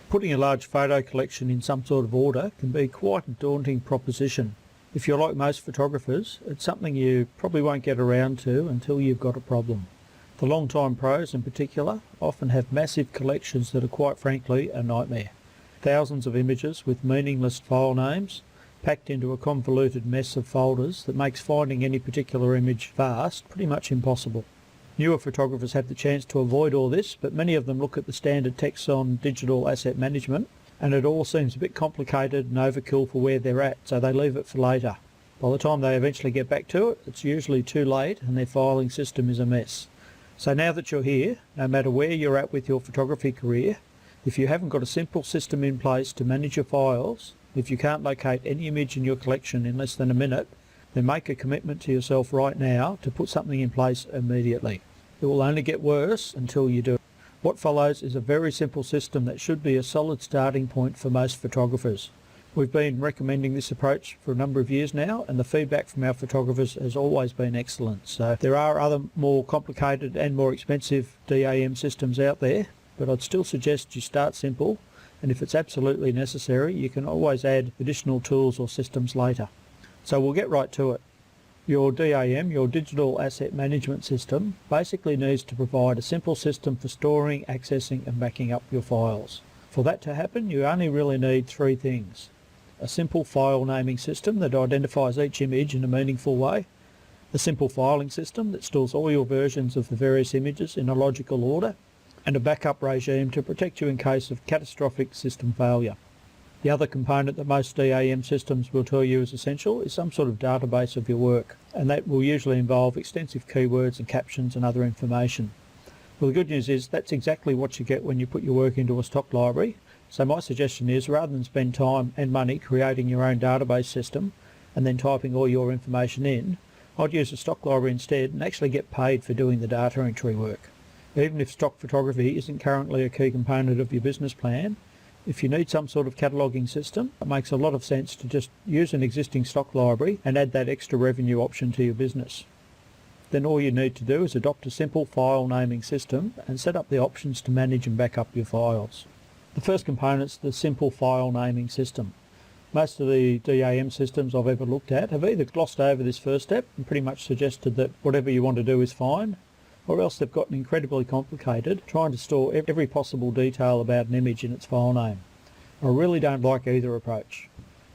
Putting a large photo collection in some sort of order can be quite a daunting proposition. If you're like most photographers, it's something you probably won't get around to until you've got a problem. The long-time pros in particular often have massive collections that are quite frankly a nightmare. Thousands of images with meaningless file names packed into a convoluted mess of folders that makes finding any particular image fast pretty much impossible. Newer photographers have the chance to avoid all this, but many of them look at the standard text on digital asset management and it all seems a bit complicated and overkill for where they're at, so they leave it for later. By the time they eventually get back to it, it's usually too late and their filing system is a mess. So now that you're here, no matter where you're at with your photography career, if you haven't got a simple system in place to manage your files, if you can't locate any image in your collection in less than a minute, then make a commitment to yourself right now to put something in place immediately. It will only get worse until you do it. What follows is a very simple system that should be a solid starting point for most photographers. We've been recommending this approach for a number of years now and the feedback from our photographers has always been excellent. So there are other more complicated and more expensive DAM systems out there, but I'd still suggest you start simple, and if it's absolutely necessary you can always add additional tools or systems later. So we'll get right to it. Your DAM, your Digital Asset Management System, basically needs to provide a simple system for storing, accessing and backing up your files. For that to happen, you only really need three things. A simple file naming system that identifies each image in a meaningful way, a simple filing system that stores all your versions of the various images in a logical order, and a backup regime to protect you in case of catastrophic system failure. The other component that most DAM systems will tell you is essential is some sort of database of your work, and that will usually involve extensive keywords and captions and other information. Well, the good news is that's exactly what you get when you put your work into a stock library, so my suggestion is rather than spend time and money creating your own database system and then typing all your information in, I'd use a stock library instead and actually get paid for doing the data entry work. Even if stock photography isn't currently a key component of your business plan, if you need some sort of cataloguing system, it makes a lot of sense to just use an existing stock library and add that extra revenue option to your business. Then all you need to do is adopt a simple file naming system and set up the options to manage and back up your files. The first component is the simple file naming system. Most of the DAM systems I've ever looked at have either glossed over this first step and pretty much suggested that whatever you want to do is fine, or else they've gotten incredibly complicated trying to store every possible detail about an image in its file name. I really don't like either approach.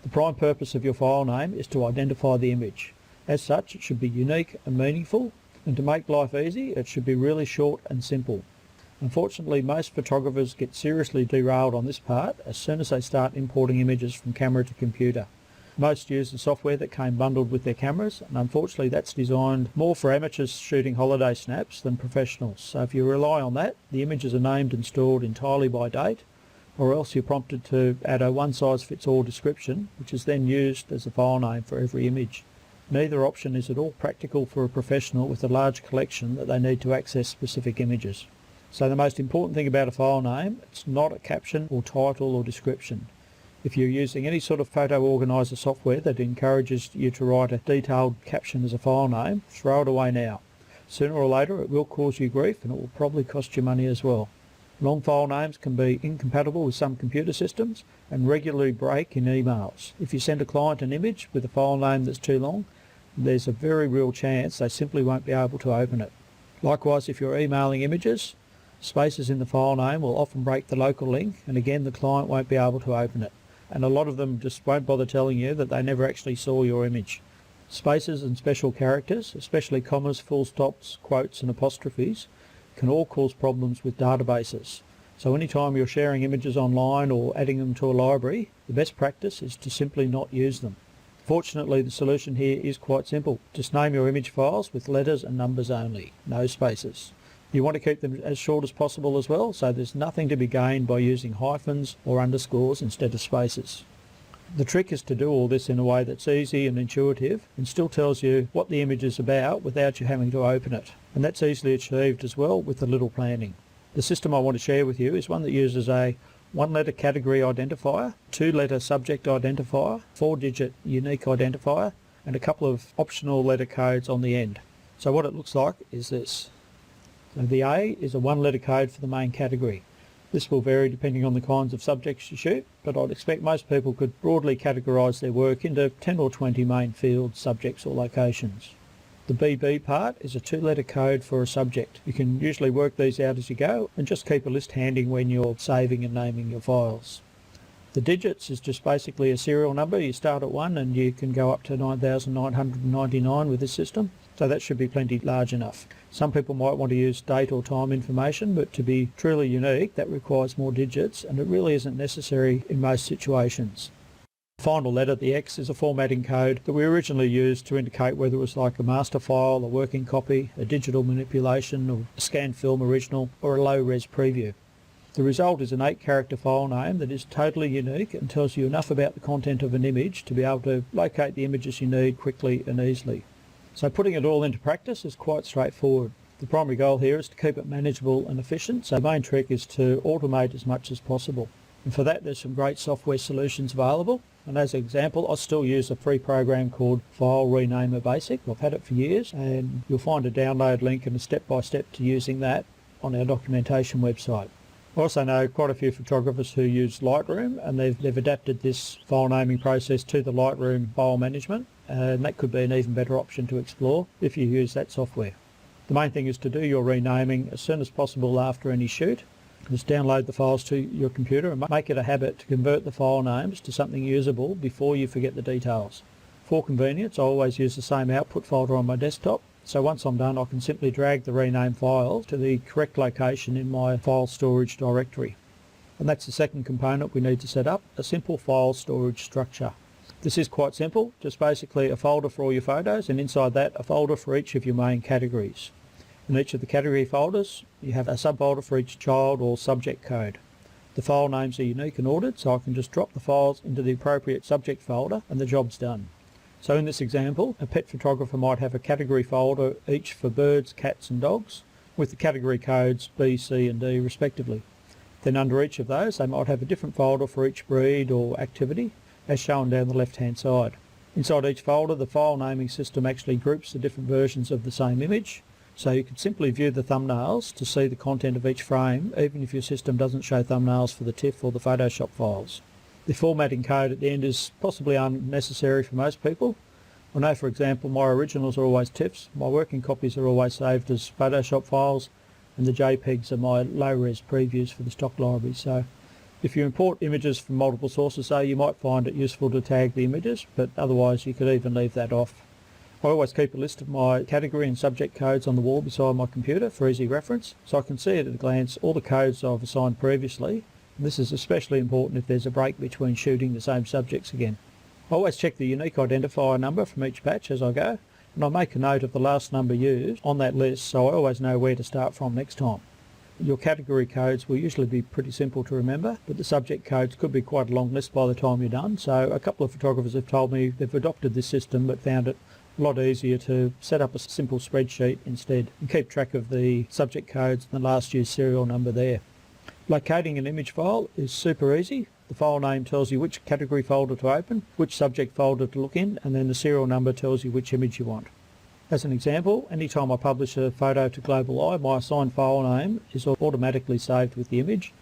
The prime purpose of your file name is to identify the image. As such, it should be unique and meaningful, and to make life easy, it should be really short and simple. Unfortunately, most photographers get seriously derailed on this part as soon as they start importing images from camera to computer. Most use the software that came bundled with their cameras, and unfortunately that's designed more for amateurs shooting holiday snaps than professionals. So if you rely on that, the images are named and stored entirely by date, or else you're prompted to add a one-size-fits-all description, which is then used as a file name for every image. Neither option is at all practical for a professional with a large collection that they need to access specific images. So the most important thing about a file name, it's not a caption or title or description. If you're using any sort of photo organiser software that encourages you to write a detailed caption as a file name, throw it away now. Sooner or later it will cause you grief and it will probably cost you money as well. Long file names can be incompatible with some computer systems and regularly break in emails. If you send a client an image with a file name that's too long, there's a very real chance they simply won't be able to open it. Likewise, if you're emailing images, spaces in the file name will often break the local link and again the client won't be able to open it. And a lot of them just won't bother telling you that they never actually saw your image. Spaces and special characters, especially commas, full stops, quotes and apostrophes, can all cause problems with databases. So anytime you're sharing images online or adding them to a library, the best practice is to simply not use them. Fortunately, the solution here is quite simple. Just name your image files with letters and numbers only, no spaces. You want to keep them as short as possible as well, so there's nothing to be gained by using hyphens or underscores instead of spaces. The trick is to do all this in a way that's easy and intuitive and still tells you what the image is about without you having to open it. And that's easily achieved as well with a little planning. The system I want to share with you is one that uses a one-letter category identifier, two-letter subject identifier, four-digit unique identifier, and a couple of optional letter codes on the end. So what it looks like is this. So the A is a one-letter code for the main category. This will vary depending on the kinds of subjects you shoot, but I'd expect most people could broadly categorise their work into 10 or 20 main fields, subjects or locations. The BB part is a 2-letter code for a subject. You can usually work these out as you go and just keep a list handy when you're saving and naming your files. The digits is just basically a serial number. You start at 1 and you can go up to 9,999 with this system, so that should be plenty large enough. Some people might want to use date or time information, but to be truly unique that requires more digits, and it really isn't necessary in most situations. The final letter, the X, is a formatting code that we originally used to indicate whether it was like a master file, a working copy, a digital manipulation, or a scanned film original, or a low-res preview. The result is an 8-character file name that is totally unique and tells you enough about the content of an image to be able to locate the images you need quickly and easily. So putting it all into practice is quite straightforward. The primary goal here is to keep it manageable and efficient, so the main trick is to automate as much as possible. And for that there's some great software solutions available. And as an example, I still use a free program called File Renamer Basic. I've had it for years, and you'll find a download link and a step-by-step to using that on our documentation website. I also know quite a few photographers who use Lightroom, and they've adapted this file naming process to the Lightroom file management, and that could be an even better option to explore if you use that software. The main thing is to do your renaming as soon as possible after any shoot. Just download the files to your computer and make it a habit to convert the file names to something usable before you forget the details. For convenience, I always use the same output folder on my desktop, so once I'm done I can simply drag the renamed file to the correct location in my file storage directory. And that's the second component we need to set up, a simple file storage structure. This is quite simple, just basically a folder for all your photos, and inside that a folder for each of your main categories. In each of the category folders you have a subfolder for each child or subject code. The file names are unique and ordered, so I can just drop the files into the appropriate subject folder and the job's done. So in this example, a pet photographer might have a category folder each for birds, cats and dogs, with the category codes B, C and D respectively. Then under each of those they might have a different folder for each breed or activity, as shown down the left hand side. Inside each folder the file naming system actually groups the different versions of the same image, so you can simply view the thumbnails to see the content of each frame, even if your system doesn't show thumbnails for the TIFF or the Photoshop files. The formatting code at the end is possibly unnecessary for most people. I know, for example, my originals are always TIFFs, my working copies are always saved as Photoshop files, and the JPEGs are my low-res previews for the stock library. So if you import images from multiple sources, though, you might find it useful to tag the images, but otherwise you could even leave that off. I always keep a list of my category and subject codes on the wall beside my computer for easy reference, so I can see at a glance all the codes I've assigned previously. And this is especially important if there's a break between shooting the same subjects again. I always check the unique identifier number from each batch as I go, and I make a note of the last number used on that list so I always know where to start from next time. Your category codes will usually be pretty simple to remember, but the subject codes could be quite a long list by the time you're done, so a couple of photographers have told me they've adopted this system but found it a lot easier to set up a simple spreadsheet instead and keep track of the subject codes and the last used serial number there. Locating an image file is super easy. The file name tells you which category folder to open, which subject folder to look in, and then the serial number tells you which image you want. As an example, anytime I publish a photo to Global Eye, my assigned file name is automatically saved with the image.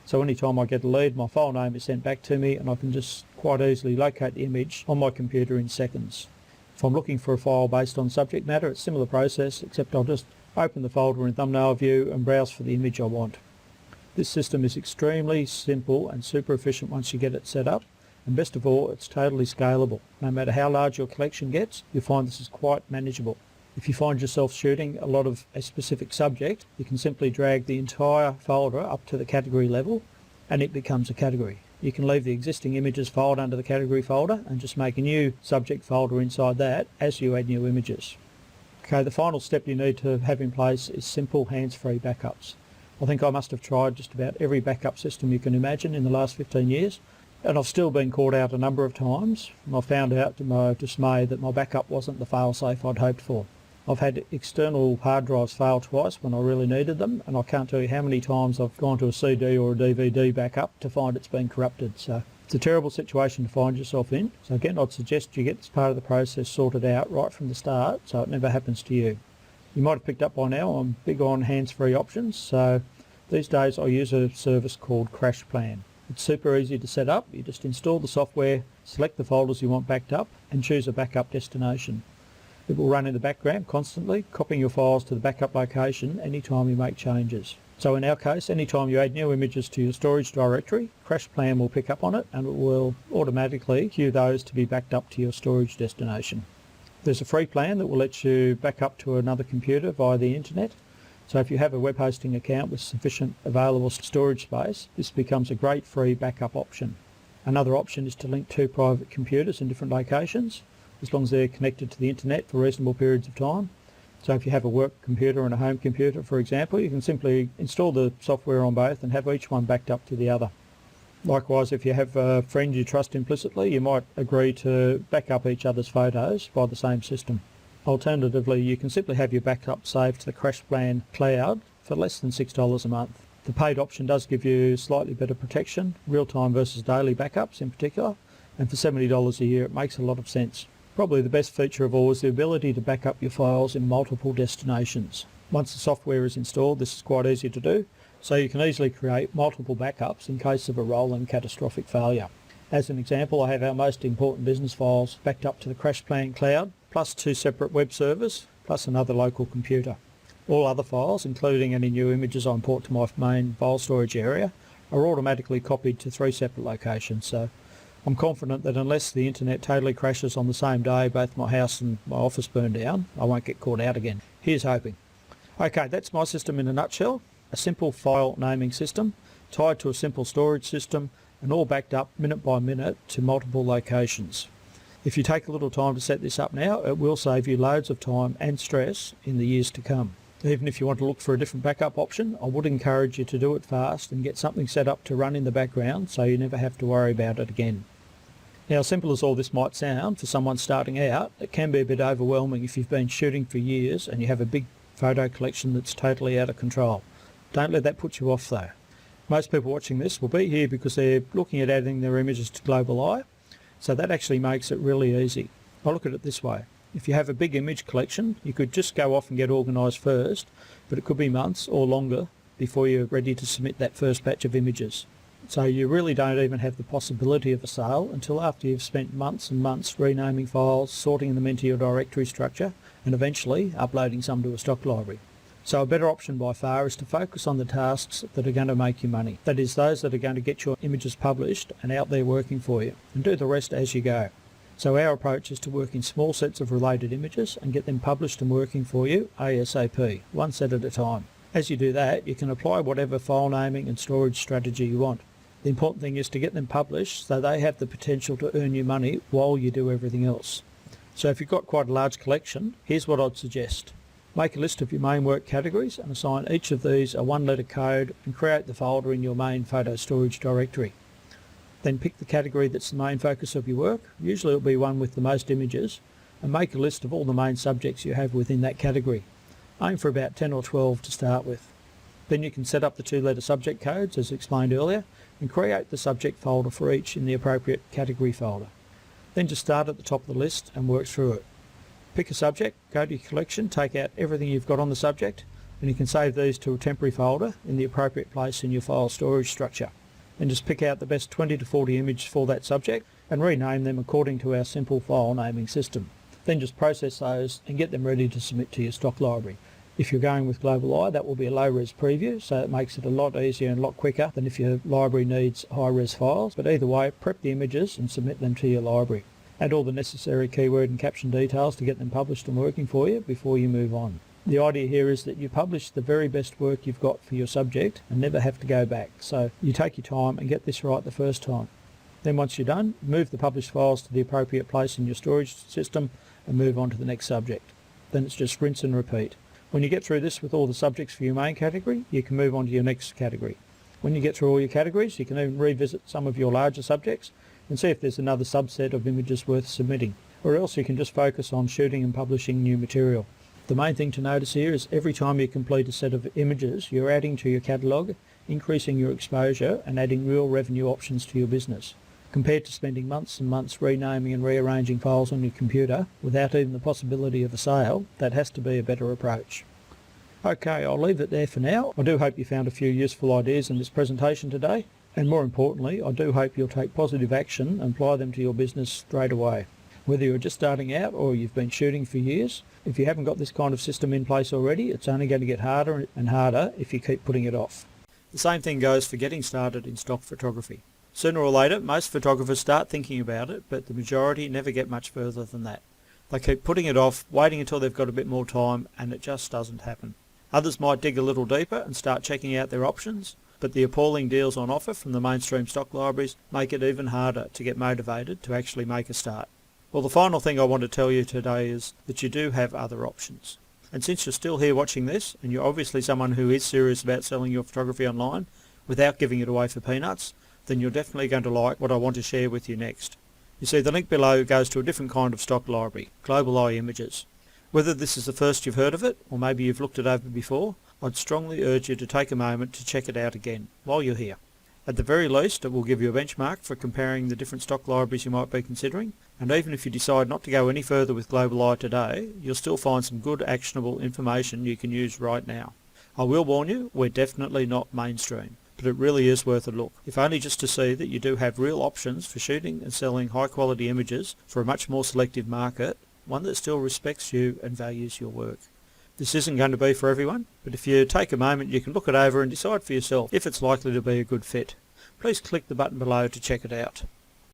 So anytime I get a lead, my file name is sent back to me and I can just quite easily locate the image on my computer in seconds. If I'm looking for a file based on subject matter, it's a similar process, except I'll just open the folder in thumbnail view and browse for the image I want. This system is extremely simple and super efficient once you get it set up, and best of all, it's totally scalable. No matter how large your collection gets, you'll find this is quite manageable. If you find yourself shooting a lot of a specific subject, you can simply drag the entire folder up to the category level and it becomes a category. You can leave the existing images filed under the category folder and just make a new subject folder inside that as you add new images. Okay, the final step you need to have in place is simple hands-free backups. I think I must have tried just about every backup system you can imagine in the last 15 years, and I've still been caught out a number of times, and I found out to my dismay that my backup wasn't the fail-safe I'd hoped for. I've had external hard drives fail twice when I really needed them, and I can't tell you how many times I've gone to a CD or a DVD backup to find it's been corrupted. So it's a terrible situation to find yourself in. So again, I'd suggest you get this part of the process sorted out right from the start so it never happens to you. You might have picked up by now I'm big on hands-free options, so These days I use a service called CrashPlan. It's super easy to set up. You just install the software, select the folders you want backed up and choose a backup destination. It will run in the background constantly, copying your files to the backup location anytime you make changes. So in our case, anytime you add new images to your storage directory, CrashPlan will pick up on it and it will automatically queue those to be backed up to your storage destination. There's a free plan that will let you back up to another computer via the internet. So if you have a web hosting account with sufficient available storage space, this becomes a great free backup option. Another option is to link two private computers in different locations, as long as they're connected to the internet for reasonable periods of time. So if you have a work computer and a home computer, for example, you can simply install the software on both and have each one backed up to the other. Likewise, if you have a friend you trust implicitly, you might agree to back up each other's photos by the same system. Alternatively, you can simply have your backup saved to the CrashPlan cloud for less than $6 a month. The paid option does give you slightly better protection, real-time versus daily backups in particular, and for $70 a year it makes a lot of sense. Probably the best feature of all is the ability to back up your files in multiple destinations. Once the software is installed, this is quite easy to do, so you can easily create multiple backups in case of a rolling catastrophic failure. As an example, I have our most important business files backed up to the CrashPlan cloud, plus two separate web servers, plus another local computer. All other files, including any new images I import to my main file storage area, are automatically copied to three separate locations, so I'm confident that unless the internet totally crashes on the same day both my house and my office burn down, I won't get caught out again. Here's hoping. Okay, that's my system in a nutshell. A simple file naming system, tied to a simple storage system, and all backed up minute by minute to multiple locations. If you take a little time to set this up now, it will save you loads of time and stress in the years to come. Even if you want to look for a different backup option, I would encourage you to do it fast and get something set up to run in the background so you never have to worry about it again. Now, simple as all this might sound, for someone starting out, it can be a bit overwhelming if you've been shooting for years and you have a big photo collection that's totally out of control. Don't let that put you off though. Most people watching this will be here because they're looking at adding their images to Global Eye, so that actually makes it really easy. I look at it this way. If you have a big image collection, you could just go off and get organised first, but it could be months or longer before you're ready to submit that first batch of images. So you really don't even have the possibility of a sale until after you've spent months and months renaming files, sorting them into your directory structure, and eventually uploading some to a stock library. So a better option by far is to focus on the tasks that are going to make you money. That is, those that are going to get your images published and out there working for you, and do the rest as you go. So our approach is to work in small sets of related images and get them published and working for you ASAP, one set at a time. As you do that, you can apply whatever file naming and storage strategy you want. The important thing is to get them published so they have the potential to earn you money while you do everything else. So if you've got quite a large collection, here's what I'd suggest. Make a list of your main work categories and assign each of these a one-letter code and create the folder in your main photo storage directory. Then pick the category that's the main focus of your work, usually it'll be one with the most images, and make a list of all the main subjects you have within that category. Aim for about 10 or 12 to start with. Then you can set up the two-letter subject codes as explained earlier and create the subject folder for each in the appropriate category folder. Then just start at the top of the list and work through it. Pick a subject, go to your collection, take out everything you've got on the subject, and you can save these to a temporary folder in the appropriate place in your file storage structure. Then just pick out the best 20 to 40 images for that subject and rename them according to our simple file naming system. Then just process those and get them ready to submit to your stock library. If you're going with Global Eye, that will be a low-res preview, so it makes it a lot easier and a lot quicker than if your library needs high-res files. But either way, prep the images and submit them to your library. Add all the necessary keyword and caption details to get them published and working for you before you move on. The idea here is that you publish the very best work you've got for your subject and never have to go back. So you take your time and get this right the first time. Then once you're done, move the published files to the appropriate place in your storage system and move on to the next subject. Then it's just rinse and repeat. When you get through this with all the subjects for your main category, you can move on to your next category. When you get through all your categories, you can even revisit some of your larger subjects and see if there's another subset of images worth submitting, or else you can just focus on shooting and publishing new material. The main thing to notice here is every time you complete a set of images, you're adding to your catalogue, increasing your exposure and adding real revenue options to your business. Compared to spending months and months renaming and rearranging files on your computer without even the possibility of a sale, that has to be a better approach. Okay, I'll leave it there for now. I do hope you found a few useful ideas in this presentation today, and more importantly, I do hope you'll take positive action and apply them to your business straight away. Whether you're just starting out or you've been shooting for years, if you haven't got this kind of system in place already, it's only going to get harder and harder if you keep putting it off. The same thing goes for getting started in stock photography. Sooner or later, most photographers start thinking about it, but the majority never get much further than that. They keep putting it off, waiting until they've got a bit more time, and it just doesn't happen. Others might dig a little deeper and start checking out their options, but the appalling deals on offer from the mainstream stock libraries make it even harder to get motivated to actually make a start. Well, the final thing I want to tell you today is that you do have other options. And since you're still here watching this, and you're obviously someone who is serious about selling your photography online without giving it away for peanuts, then you're definitely going to like what I want to share with you next. You see, the link below goes to a different kind of stock library, Global Eye Images. Whether this is the first you've heard of it, or maybe you've looked it over before, I'd strongly urge you to take a moment to check it out again while you're here. At the very least, it will give you a benchmark for comparing the different stock libraries you might be considering, and even if you decide not to go any further with Global Eye today, you'll still find some good actionable information you can use right now. I will warn you, we're definitely not mainstream, but it really is worth a look, if only just to see that you do have real options for shooting and selling high quality images for a much more selective market, one that still respects you and values your work. This isn't going to be for everyone, but if you take a moment you can look it over and decide for yourself if it's likely to be a good fit. Please click the button below to check it out.